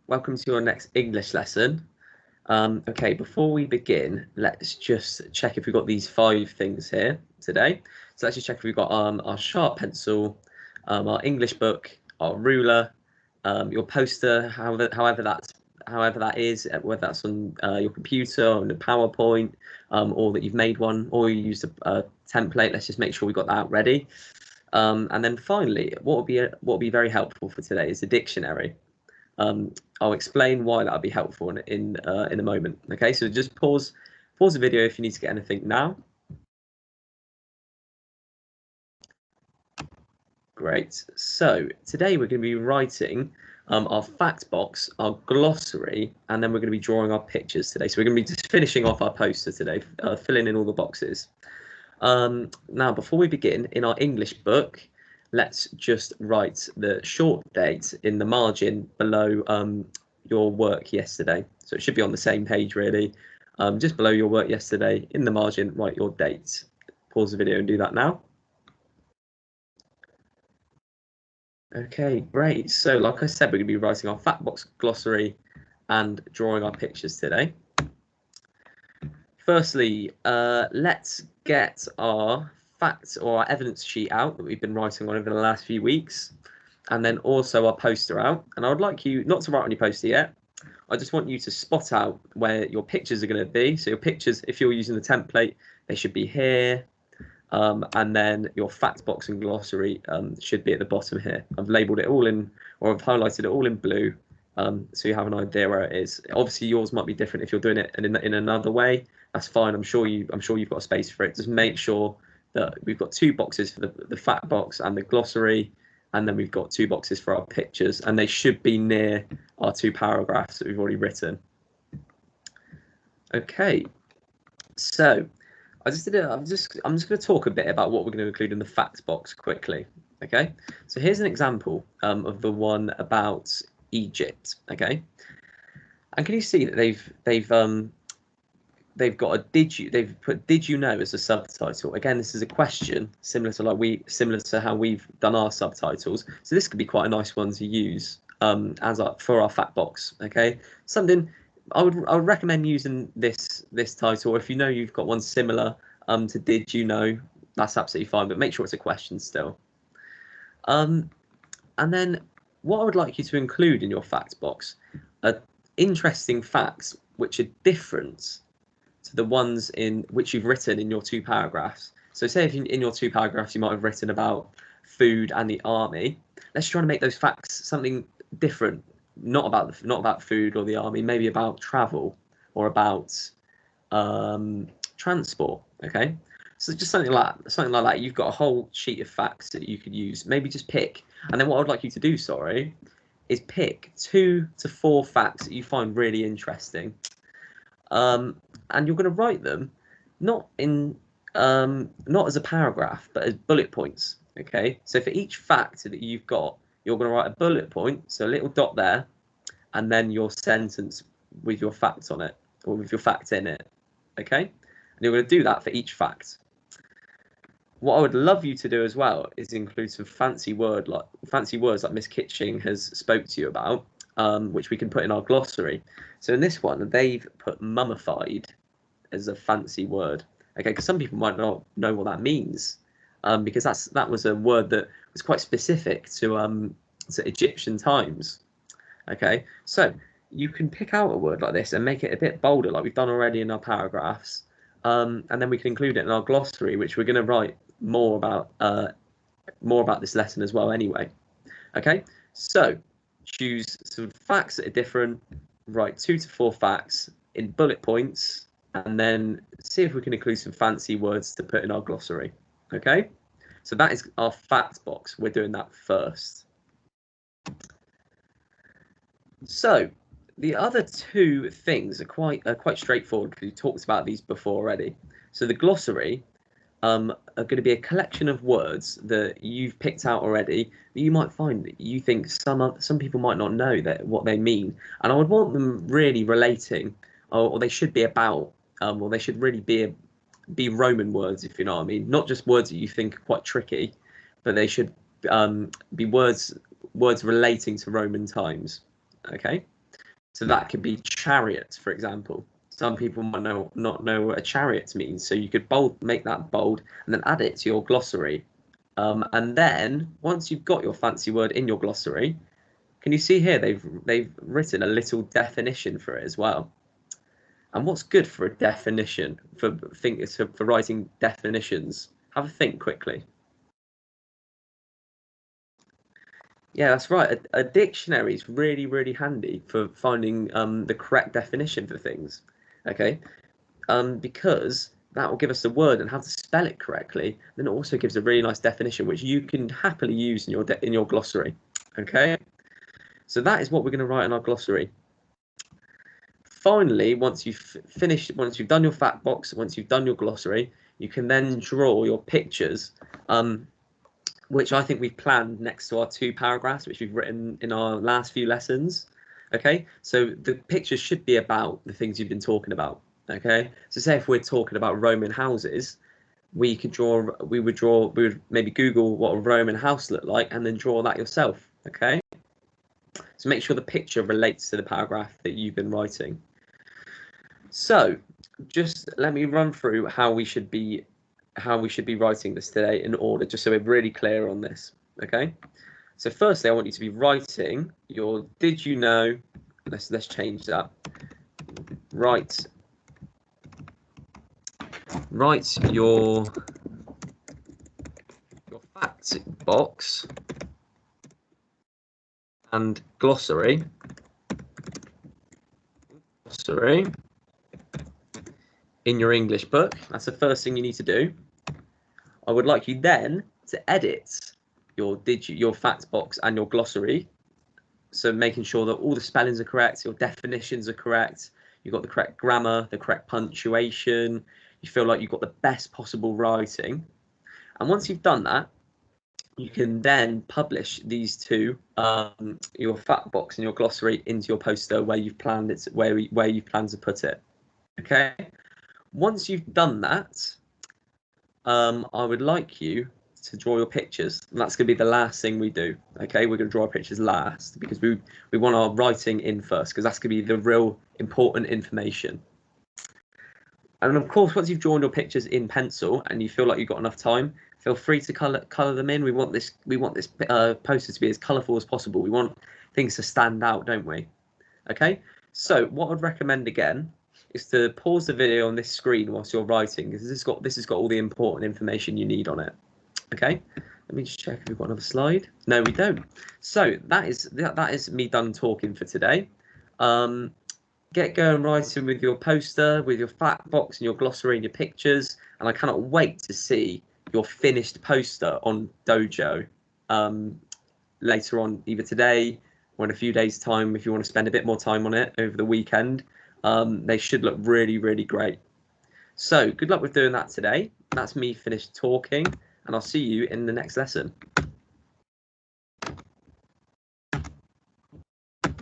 welcome to your next English lesson. Okay, before we begin, let's just check if we've got these 5 things here today. So let's just check if we've got our sharp pencil, our English book, our ruler, your poster, however that is, whether that's on your computer, on the PowerPoint, or that you've made one, or you used a template. Let's just make sure we got that ready. And then finally, what would be very helpful for today is the dictionary. I'll explain why that would be helpful in a moment. Okay, so just pause the video if you need to get anything now. Great. So today we're going to be writing our fact box, our glossary, and then we're going to be drawing our pictures today. So we're going to be just finishing off our poster today, filling in all the boxes. Now, before we begin, in our English book, let's just write the short date in the margin below your work yesterday. So it should be on the same page, really. Just below your work yesterday, in the margin, write your date. Pause the video and do that now. Okay, great. So like I said, we're going to be writing our fact box glossary and drawing our pictures today. Firstly, let's get our facts or our evidence sheet out that we've been writing on over the last few weeks, and then also our poster out. And I would like you not to write on your poster yet. I just want you to spot out where your pictures are going to be. So your pictures, if you're using the template, they should be here. And then your fact box and glossary should be at the bottom here. I've labelled it all in, or I've highlighted it all in blue, so you have an idea where it is. Obviously, yours might be different if you're doing it in another way. That's fine. I'm sure you've got a space for it. Just make sure that we've got 2 boxes for the fact box and the glossary, and then we've got 2 boxes for our pictures, and they should be near our 2 paragraphs that we've already written. Okay, so I'm just going to talk a bit about what we're going to include in the fact box quickly. Okay, so here's an example of the one about Egypt. Okay, and can you see that they've got a they've put "Did you know" as a subtitle. Again, this is a question similar to how we've done our subtitles. So this could be quite a nice one to use for our fact box. Okay, something I would recommend using this title. If you know you've got one similar to "Did you know," that's absolutely fine, but make sure it's a question still. And then what I would like you to include in your fact box are interesting facts which are different to the ones in which you've written in your 2 paragraphs. So say if in your 2 paragraphs you might have written about food and the army, let's try to make those facts something different, not about food or the army, maybe about travel or about transport. Okay, so just something like that. You've got a whole sheet of facts that you could use. Maybe just pick, and then what I'd like you to do, is pick 2 to 4 facts that you find really interesting. And you're going to write them not as a paragraph, but as bullet points. Okay, so for each fact that you've got, you're going to write a bullet point, so a little dot there, and then your sentence with your fact on it, or with your fact in it. Okay, and you're going to do that for each fact. What I would love you to do as well is include some fancy words like Miss Kitching has spoke to you about, which we can put in our glossary. So in this one, they've put mummified as a fancy word. Okay, because some people might not know what that means, because that was a word that was quite specific to Egyptian times. Okay, so you can pick out a word like this and make it a bit bolder, like we've done already in our paragraphs, and then we can include it in our glossary, which we're going to write more about this lesson as well anyway. Okay, so choose some facts that are different, write 2 to 4 facts in bullet points, and then see if we can include some fancy words to put in our glossary. Okay, so that is our fact box. We're doing that first. So the other 2 things are quite straightforward, because we talked about these before already. So the glossary are going to be a collection of words that you've picked out already that you might find that you think some people might not know what they mean, and I would want them really relating, or they should be about, or they should really be Roman words, if you know what I mean. Not just words that you think are quite tricky, but they should be words relating to Roman times. Okay, So that could be chariot, for example. Some people might not know what a chariot means, so you could make that bold and then add it to your glossary. And then once you've got your fancy word in your glossary, can you see here they've written a little definition for it as well. And what's good for a definition, for writing definitions? Have a think quickly. Yeah, that's right. A dictionary is really, really handy for finding the correct definition for things. Okay, because that will give us the word and how to spell it correctly. Then it also gives a really nice definition, which you can happily use in your glossary. Okay, so that is what we're going to write in our glossary. Finally, once you've done your fact box, once you've done your glossary, you can then draw your pictures, which I think we've planned next to our 2 paragraphs, which we've written in our last few lessons. Okay, so the pictures should be about the things you've been talking about. Okay, so say if we're talking about Roman houses, we would maybe Google what a Roman house looked like and then draw that yourself. Okay, so make sure the picture relates to the paragraph that you've been writing. So just let me run through how we should be writing this today in order, just so we're really clear on this. Okay, so firstly I want you to be writing your did you know, let's change that. Write your fact box and glossary in your English book. That's the first thing you need to do. I would like you then to edit your fact box and your glossary, so making sure that all the spellings are correct, your definitions are correct, you've got the correct grammar, the correct punctuation, you feel like you've got the best possible writing. And once you've done that, you can then publish these two, your fact box and your glossary, into your poster where you've planned it, where you've planned to put it. Okay. Once you've done that, I would like you to draw your pictures, and that's going to be the last thing we do. Okay, we're going to draw our pictures last because we want our writing in first, because that's going to be the real important information. And of course, once you've drawn your pictures in pencil and you feel like you've got enough time, feel free to color them in. We want this poster to be as colourful as possible. We want things to stand out, don't we? Okay, so what I'd recommend again is to pause the video on this screen whilst you're writing, because this has got all the important information you need on it. Okay, let me just check if we've got another slide. No, we don't. So that is me done talking for today. Get going writing with your poster, with your fact box and your glossary and your pictures, and I cannot wait to see your finished poster on Dojo later on, either today or in a few days' time, if you want to spend a bit more time on it over the weekend. They should look really, really great. So good luck with doing that today. That's me finished talking, and I'll see you in the next lesson.